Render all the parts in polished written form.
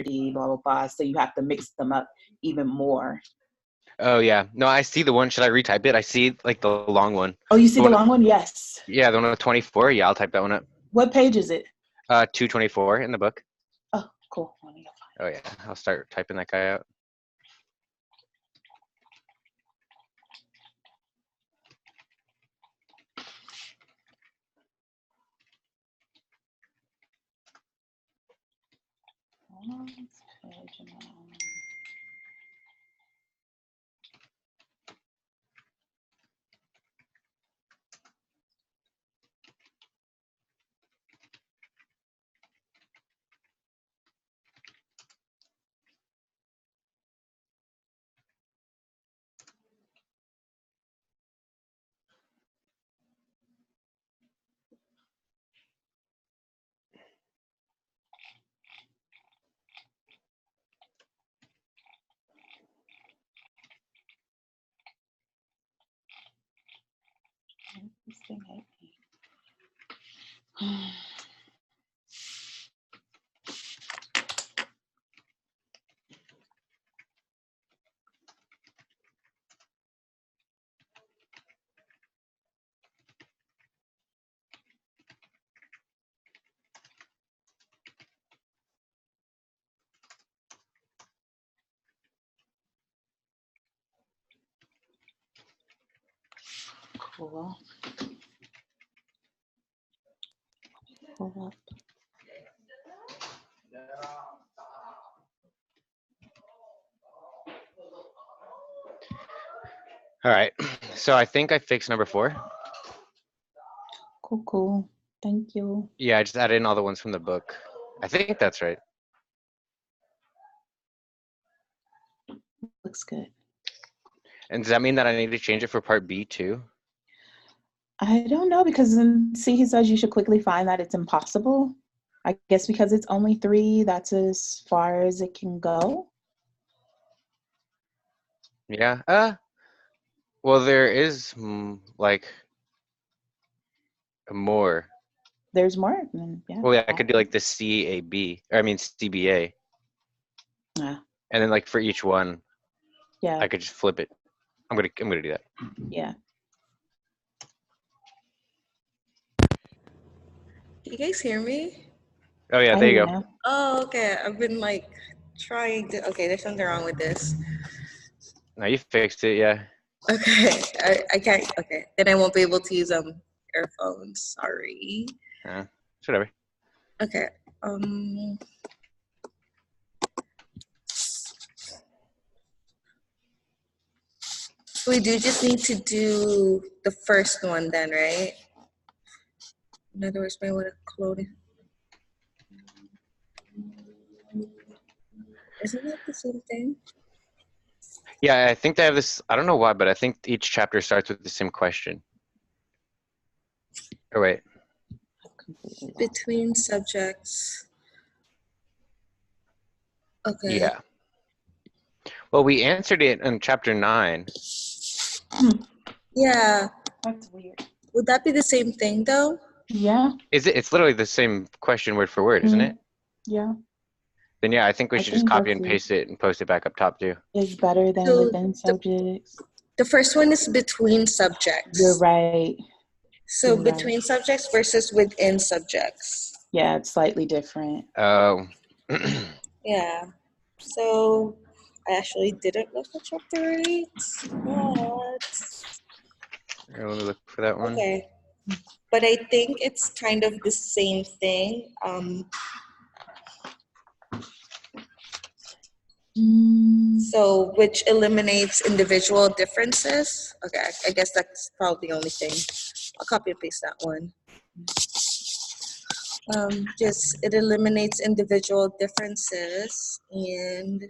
D, blah, blah, blah. So you have to mix them up even more. Oh, yeah. No, I see the one. Should I retype it? I see like the long one. Oh, you see the long one? Yes. Yeah, the one with 24. Yeah, I'll type that one up. What page is it? 224 in the book. Oh, cool. Oh, yeah. I'll start typing that guy out. Cool. Pull up. All right. So I think I fixed number 4. Cool. Thank you. Yeah, I just added in all the ones from the book. I think that's right. Looks good. And does that mean that I need to change it for part B too? I don't know, because he says you should quickly find that it's impossible. I guess because it's only 3, that's as far as it can go. Yeah. Well, there is like more. There's more. Yeah. Well, yeah, I could do like the CAB, or I mean CBA. Yeah. And then like for each one, yeah, I could just flip it. I'm gonna do that. Yeah. You guys hear me? Oh yeah, there you go. Oh, okay. I've been like trying to. Okay, there's something wrong with this. No, you fixed it. Yeah. Okay, I can't. Okay, then I won't be able to use earphones. Sorry. Whatever. Okay. We do just need to do the first one then, right? In other words, may want to clone it. Isn't that the same thing? Yeah, I think they have this. I don't know why, but I think each chapter starts with the same question. Oh wait. Between subjects. Okay. Yeah. Well, we answered it in chapter 9. Yeah. That's weird. Would that be the same thing though? Yeah. Is it? It's literally the same question word for word, isn't it? Yeah. Then yeah, I think we should just copy and paste it and post it back up top too. It's better than within subjects. The first one is between subjects. You're right. So You're between subjects versus within subjects. Yeah, it's slightly different. Oh. Yeah. So I actually didn't look at chapter 8, but Here, let me look for that one. okay. But I think it's kind of the same thing. So which eliminates individual differences. Okay, I guess that's probably the only thing. I'll copy and paste that one. Just it eliminates individual differences and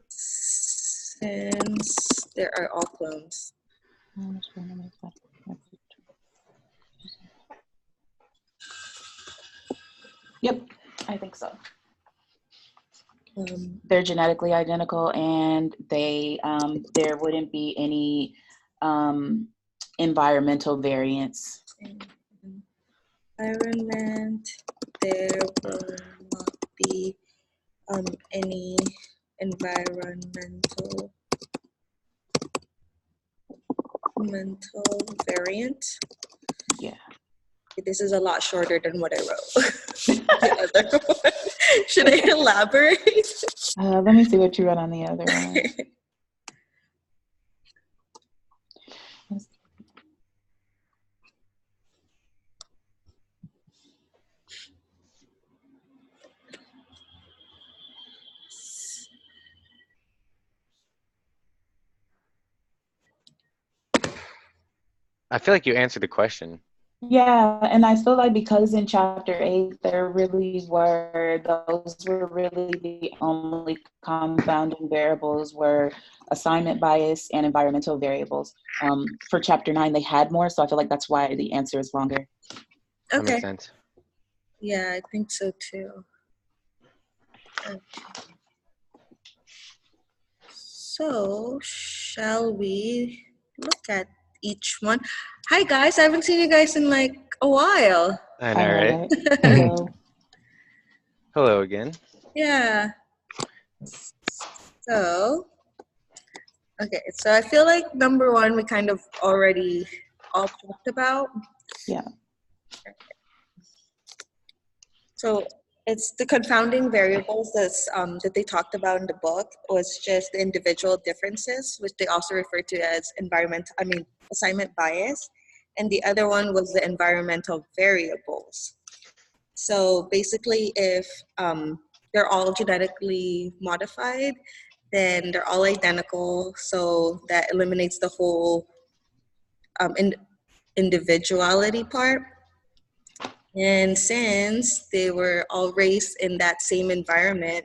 since there are all clones. Yep, I think so. They're genetically identical, and they there wouldn't be any environmental variance. Environment, there will not be any environmental variant. Yeah. This is a lot shorter than what I wrote. The other one. Should I elaborate? Let me see what you wrote on the other one. I feel like you answered the question. Yeah, and I feel like because in chapter 8 those were really the only confounding variables were assignment bias and environmental variables. For chapter 9 they had more, so I feel like that's why the answer is longer. That Okay. makes sense. Yeah, I think so too. Okay. So, shall we look at each one? Hi guys, I haven't seen you guys in like a while. I know, right? Hello. Hello again. Yeah. So, okay, so I feel like number 1 we kind of already all talked about. Yeah. So it's the confounding variables that they talked about in the book was just the individual differences, which they also refer to as assignment bias. And the other one was the environmental variables. So basically, if they're all genetically modified, then they're all identical. So that eliminates the whole individuality part. And since they were all raised in that same environment,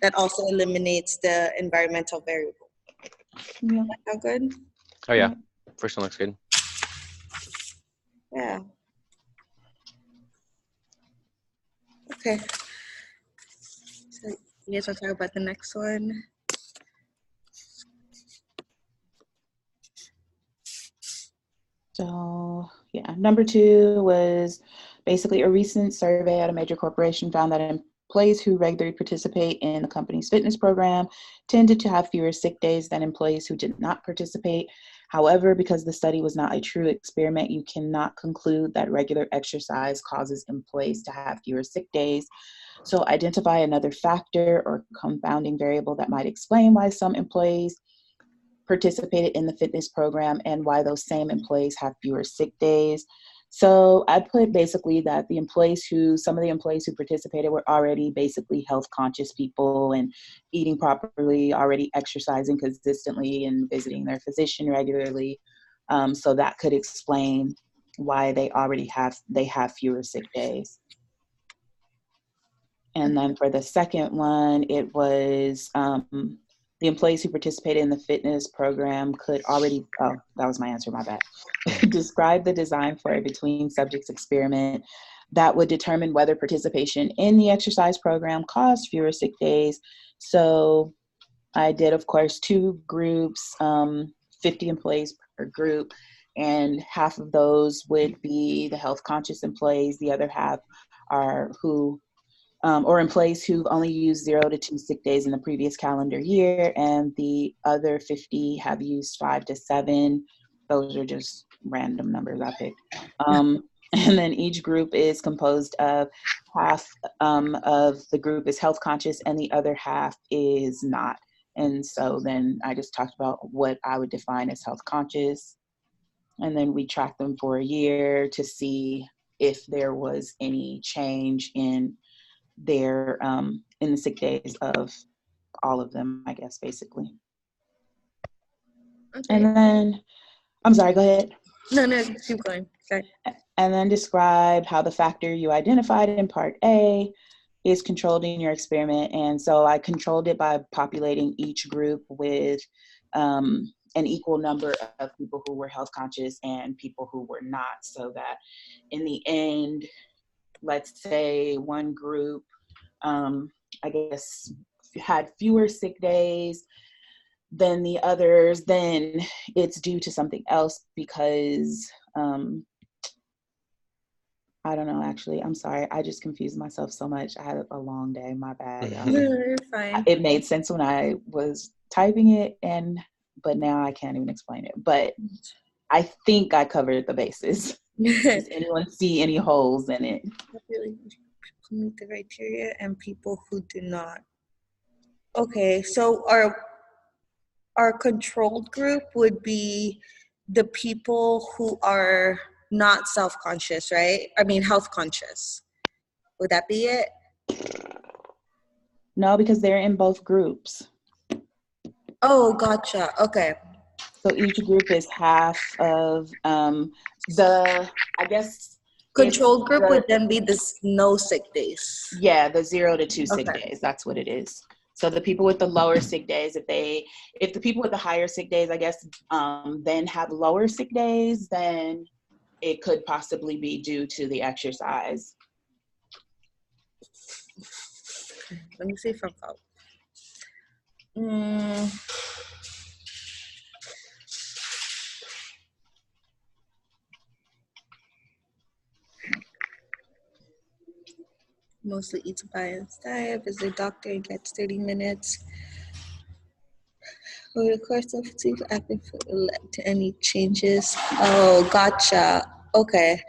that also eliminates the environmental variable. Yeah. How good? Oh yeah, first one looks good. Yeah. Okay. So you guys want to talk about the next one? So yeah, number 2 was basically a recent survey at a major corporation found that employees who regularly participate in the company's fitness program tended to have fewer sick days than employees who did not participate. However, because the study was not a true experiment, you cannot conclude that regular exercise causes employees to have fewer sick days. So identify another factor or confounding variable that might explain why some employees participated in the fitness program and why those same employees have fewer sick days. So I put basically that some of the employees who participated were already basically health conscious people and eating properly, already exercising consistently and visiting their physician regularly. So that could explain why they have fewer sick days. And then for the second one, it was the employees who participated in the fitness program could already, that was my answer, my bad. Describe the design for a between subjects experiment that would determine whether participation in the exercise program caused fewer sick days. So I did, of course, 2 groups, 50 employees per group, and half of those would be the health conscious employees. The other half are or employees who've only used 0 to 2 sick days in the previous calendar year, and the other 50 have used 5 to 7. Those are just random numbers I picked. And then each group is composed of half of the group is health conscious and the other half is not. And so then I just talked about what I would define as health conscious. And then we tracked them for a year to see if there was any change in their in the sick days of all of them, I guess, basically. Okay. And then, I'm sorry, go ahead. No, keep going. Okay. And then describe how the factor you identified in part A is controlled in your experiment. And so I controlled it by populating each group with an equal number of people who were health conscious and people who were not, so that in the end, let's say one group I guess had fewer sick days than the others, then it's due to something else because I don't know, actually. I'm sorry. I just confused myself so much. I had a long day. My bad. No, you're fine. It made sense when I was typing it, but now I can't even explain it. But I think I covered the bases. Does anyone see any holes in it? Really meet the criteria and people who do not. Okay, so our controlled group would be the people who are not self-conscious, right? I mean, health conscious. Would that be it? No, because they're in both groups. Oh, gotcha. Okay. So each group is half of I guess. Controlled group would then be this no sick days. Yeah, the 0 to 2 sick days. That's what it is. So the people with the lower sick days, if the people with the higher sick days, I guess, then have lower sick days, then it could possibly be due to the exercise. Let me see if I'm following. Mostly eats a balanced diet, visits a doctor, and gets 30 minutes. Over the course of sleep, acting led to any changes. Oh, gotcha. Okay.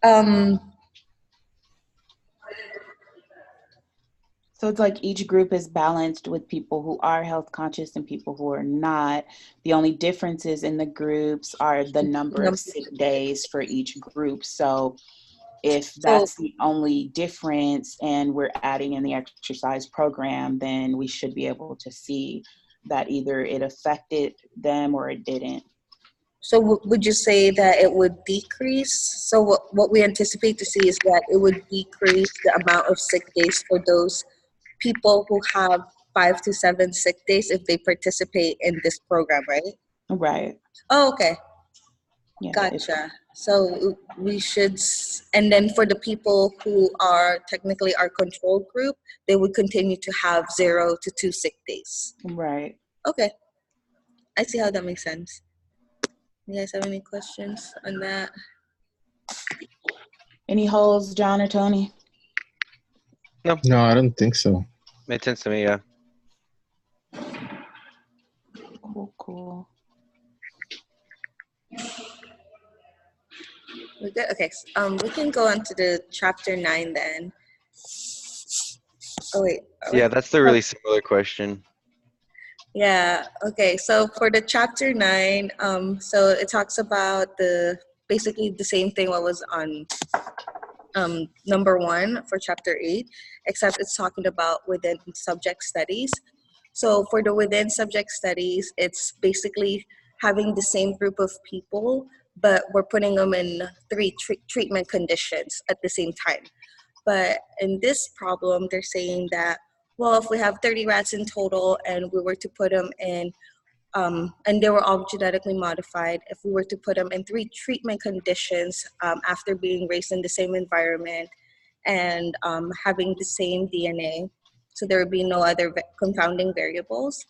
So it's like each group is balanced with people who are health conscious and people who are not. The only differences in the groups are the number of sick days for each group. So if that's the only difference and we're adding in the exercise program, then we should be able to see that either it affected them or it didn't. So would you say that it would decrease? So what we anticipate to see is that it would decrease the amount of sick days for those people who have 5 to 7 sick days if they participate in this program, right? Right. Oh, okay. Yeah, gotcha. So we should, and then for the people who are technically our control group, they would continue to have 0 to 2 sick days. Right. Okay. I see how that makes sense. You guys have any questions on that? Any holes, John or Tony? No, I don't think so. Made sense to me, yeah. Cool. We're good. Okay. We can go on to the chapter 9 then. Oh wait. Yeah, that's the really similar question. Yeah. Okay. So for the chapter 9, so it talks about basically the same thing what was on number 1 for chapter 8, except it's talking about within subject studies. So for the within subject studies, it's basically having the same group of people, but we're putting them in 3 treatment conditions at the same time. But in this problem, they're saying that, well, if we have 30 rats in total and we were to put them in, and they were all genetically modified, if we were to put them in 3 treatment conditions after being raised in the same environment and having the same DNA, so there would be no other confounding variables,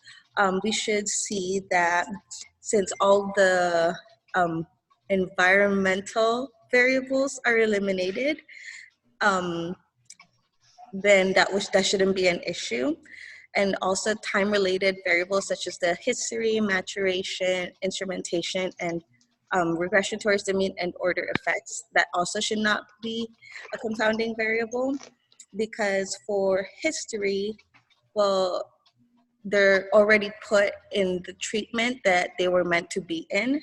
we should see that since all the environmental variables are eliminated, then that shouldn't be an issue. And also time-related variables such as the history, maturation, instrumentation, and regression towards the mean and order effects, that also should not be a confounding variable, because for history, well, they're already put in the treatment that they were meant to be in.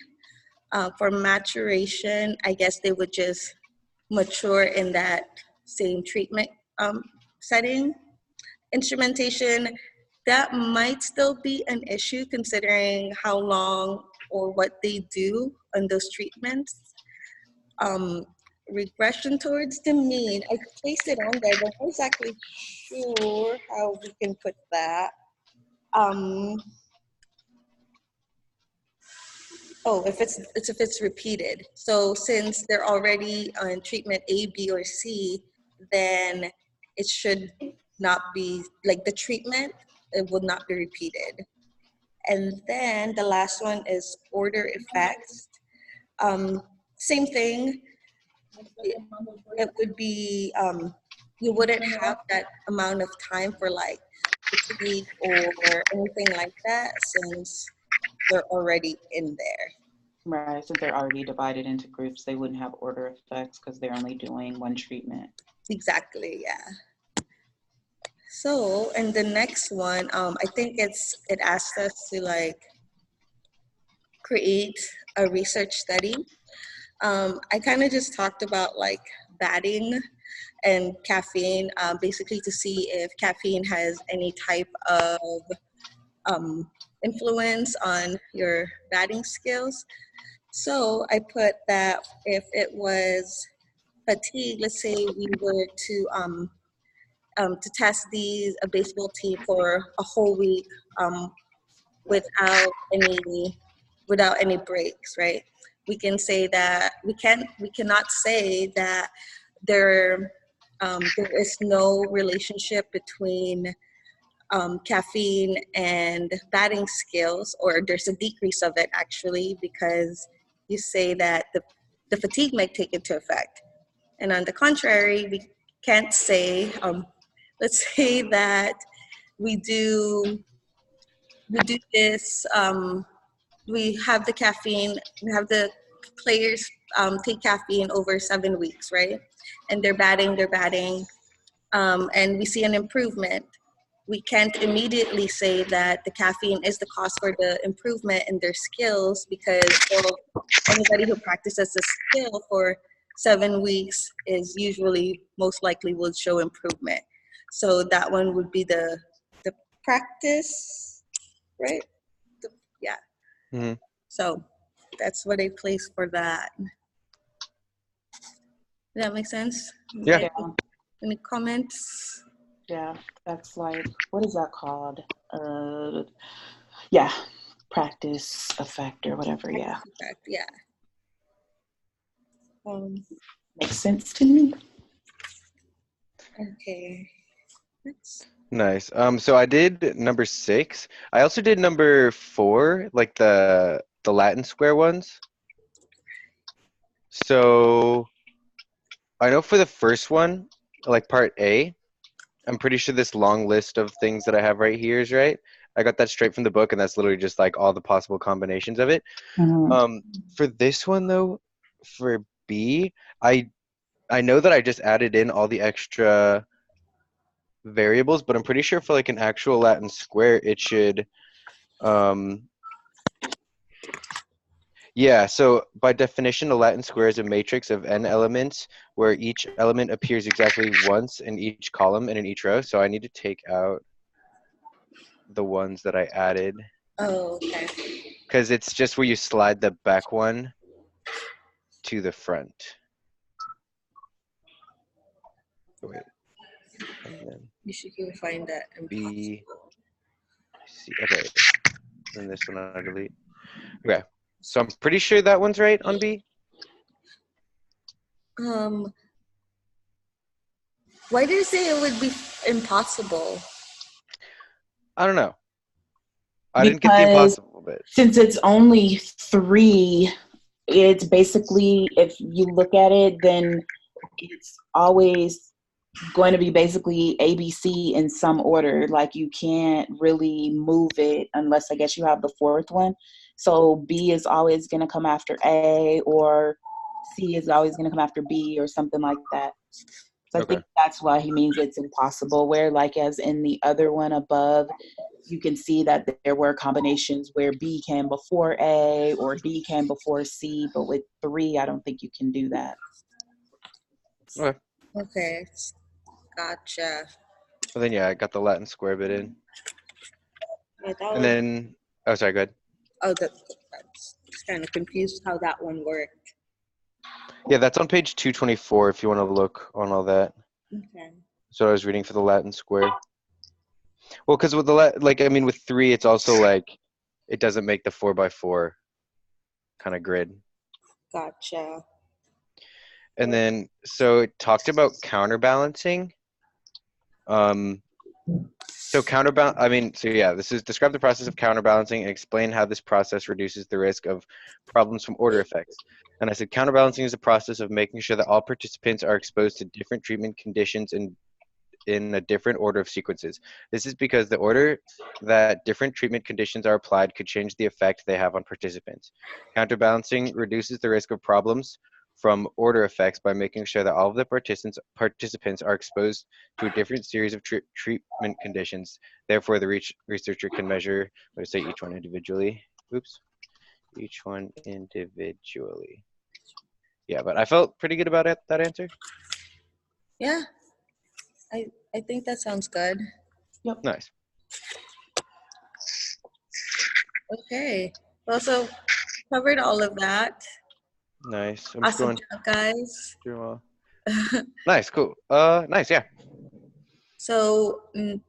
For maturation, I guess they would just mature in that same treatment setting. Instrumentation, that might still be an issue considering how long or what they do on those treatments. Regression towards the mean, I placed it on there, but I'm not exactly sure how we can put that. If it's repeated. So since they're already on treatment A, B, or C, then it should not be, like the treatment, it would not be repeated. And then the last one is order effects. Same thing. It would be you wouldn't have that amount of time for like fatigue or anything like that since they're already in there. Right, since they're already divided into groups, they wouldn't have order effects because they're only doing one treatment. Exactly, yeah. So, and the next one, I think it asked us to like create a research study. I kind of just talked about like batting and caffeine, basically to see if caffeine has any type of influence on your batting skills. So I put that if it was fatigue, let's say we were to test a baseball team for a whole week without any breaks, right? We can say that we cannot say that there is no relationship between caffeine and batting skills, or there's a decrease of it actually, because you say that the fatigue might take into effect. And on the contrary, we can't say, let's say that we do this, we have the caffeine, we have the players take caffeine over 7 weeks, right? And they're batting, and we see an improvement. We can't immediately say that the caffeine is the cause for the improvement in their skills, because anybody who practices a skill for 7 weeks is usually most likely will show improvement. So that one would be the practice, right? Yeah. Mm-hmm. So that's what I placed for that. Does that make sense? Yeah. Any comments? Yeah, that's like, what is that called? Yeah, practice effect or whatever. Yeah, Effect, yeah. Makes sense to me. Okay. Nice. So I did number 6. I also did number 4, like the Latin square ones. So I know for the first one, like part A, I'm pretty sure this long list of things that I have right here is right. I got that straight from the book, and that's literally just like all the possible combinations of it. Mm-hmm. For this one though, for B, I know that I just added in all the extra variables, but I'm pretty sure for like an actual Latin square, it should, yeah, so by definition, a Latin square is a matrix of n elements where each element appears exactly once in each column and in each row. So I need to take out the ones that I added. Oh, okay. Because it's just where you slide the back one to the front. Wait. And then You should go find that. B, C, okay. Then this one I delete. Okay. So I'm pretty sure that one's right on B. Why did you say it would be impossible? I don't know. I didn't get the impossible bit. Since it's only 3, it's basically, if you look at it, then it's always going to be basically ABC in some order. Like you can't really move it unless I guess you have the 4th one. So B is always going to come after A, or C is always going to come after B, or something like that. So I think that's why he means it's impossible, where like as in the other one above, you can see that there were combinations where B came before A or D came before C, but with 3, I don't think you can do that. Okay. Okay. Gotcha. Well then, yeah, I got the Latin square bit in. Yeah, and then, oh, sorry, go ahead. Oh, that's kind of confused how that one worked. Yeah, that's on page 224 if you want to look on all that. Okay. So I was reading for the Latin square. Well, because with the with 3, it's also like it doesn't make the 4x4 kind of grid. Gotcha. And then, so it talked about counterbalancing. So this is describe the process of counterbalancing and explain how this process reduces the risk of problems from order effects. And I said counterbalancing is a process of making sure that all participants are exposed to different treatment conditions in a different order of sequences. This is because the order that different treatment conditions are applied could change the effect they have on participants. Counterbalancing reduces the risk of problems from order effects by making sure that all of the participants are exposed to a different series of treatment conditions. Therefore, the researcher can measure, each one individually. Each one individually. Yeah, but I felt pretty good about that answer. Yeah, I think that sounds good. Yep. Nice. Okay. Also covered all of that. Nice. I'm Awesome just job, guys. going. Nice, cool. Nice, yeah. So, do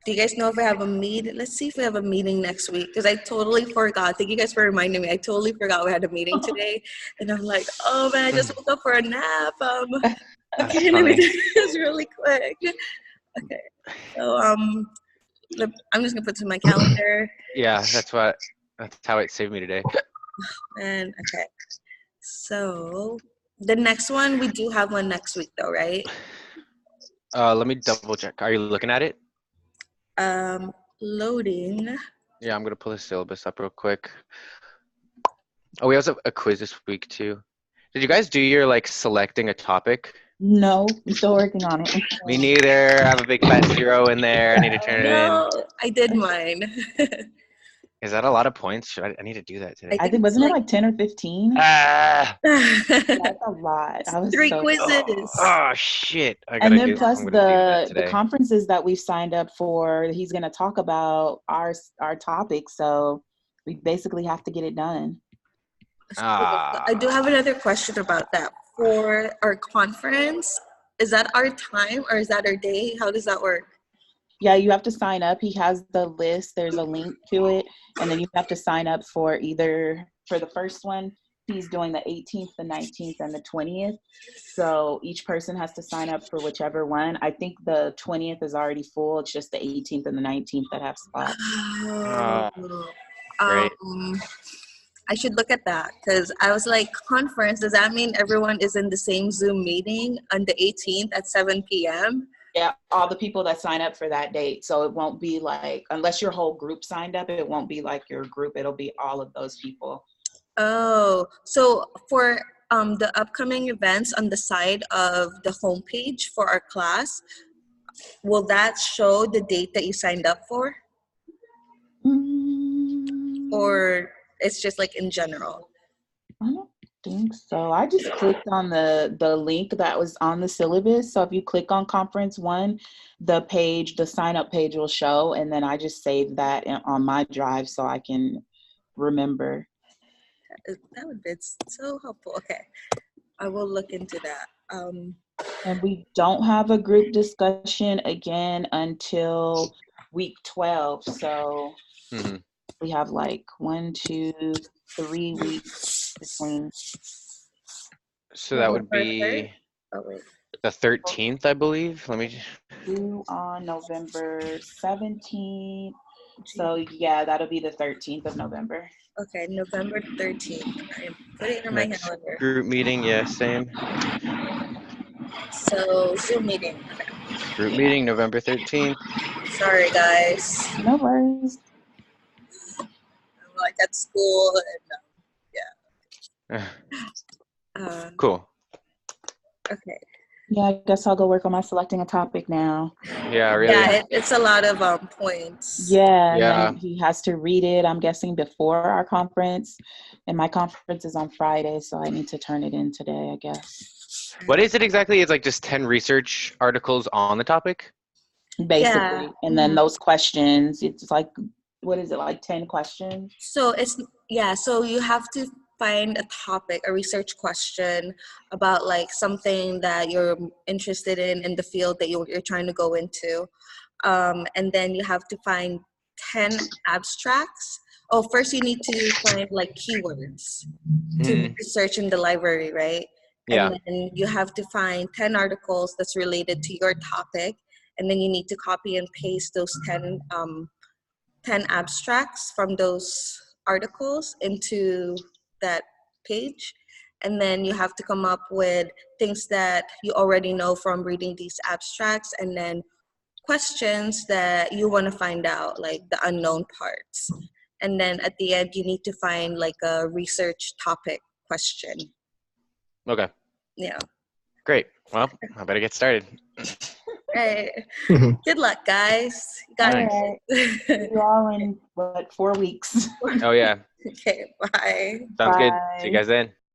you guys know if we have a meeting? Let's see if we have a meeting next week, because I totally forgot. Thank you guys for reminding me. I totally forgot we had a meeting today, and I'm like, oh man, I just woke up for a nap. Okay, let me do this really quick. Okay, so I'm just gonna put this in my calendar. Yeah, that's how it saved me today. And okay, so the next one, we do have one next week though, right? Let me double check. Are you looking at it? Loading. Yeah, I'm gonna pull the syllabus up real quick. Oh, we also have a quiz this week too. Did you guys do your selecting a topic? No, I'm still working on it. Me neither. I have a big fat 0 in there. I need to turn it in. No, I did mine. Is that a lot of points? I need to do that today. I think wasn't it like 10 or 15? Ah! That's a lot. I was 3 so quizzes. Oh shit! And then plus the conferences that we've signed up for, he's going to talk about our topic, so we basically have to get it done. I do have another question about that. For our conference, is that our time or is that our day? How does that work? Yeah, you have to sign up. He has the list. There's a link to it. And then you have to sign up for for the first one, he's doing the 18th, the 19th, and the 20th. So each person has to sign up for whichever one. I think the 20th is already full. It's just the 18th and the 19th that have spots. Great. I should look at that, because I was like, conference, does that mean everyone is in the same Zoom meeting on the 18th at 7 p.m.? Yeah, all the people that sign up for that date. So it won't be unless your whole group signed up, it won't be like your group. It'll be all of those people. Oh, so for the upcoming events on the side of the homepage for our class, will that show the date that you signed up for? Or it's just in general? I don't think so. I just clicked on the link that was on the syllabus. So if you click on conference 1, the sign up page will show, and then I just saved that on my drive so I can remember. That would be so helpful. Okay, I will look into that. And we don't have a group discussion again until week 12. So we have 1, 2, 3 weeks between. So that would be the 13th, I believe. Let me. Due on November 17th. So yeah, that'll be the 13th of November. Okay, November 13th. I am putting it in my calendar. Group meeting, yeah, same. So Zoom meeting. Okay. Group meeting, November 13th. Sorry, guys. No worries. I'm at school and Cool. Okay. Yeah, I guess I'll go work on my selecting a topic now. Yeah, really. Yeah, it's a lot of points. Yeah. And he has to read it, I'm guessing, before our conference. And my conference is on Friday, so I need to turn it in today, I guess. What is it exactly? It's just 10 research articles on the topic? Basically. Yeah. And then those questions, it's what is it, 10 questions? So so you have to find a topic, a research question about something that you're interested in the field that you're trying to go into. And then you have to find 10 abstracts. Oh, first you need to find keywords to search in the library, right? Yeah. And then you have to find 10 articles that's related to your topic. and then you need to copy and paste those 10 abstracts from those articles into that page. And then you have to come up with things that you already know from reading these abstracts, and then questions that you want to find out, like the unknown parts. And then at the end, you need to find like a research topic question. Okay. Yeah. Great. Well, I better get started. Right. Good luck, guys. You got All it. right. See you all in, 4 weeks? Oh, yeah. Okay, bye. Sounds good. Bye. See you guys then.